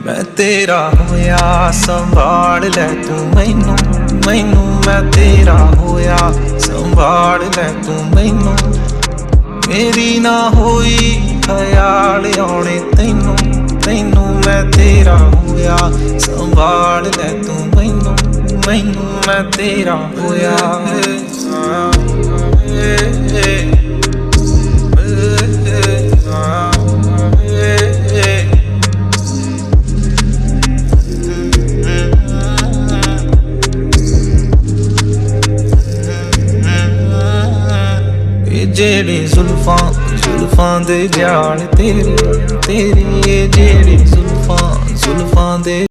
मैं तेरा होया संभाल लै तू मैनू मैनू, मैं तेरा होया संभाल लै तू मैनू। मेरी ना होई ख्याल आने तैनू तैनू, मैं तेरा होया संभाल लै तू मैनू मैनू, मैं तेरा होया। जेड़ी जुल्फां दे जाल तेरी तेरी, जेड़ी जुल्फां दे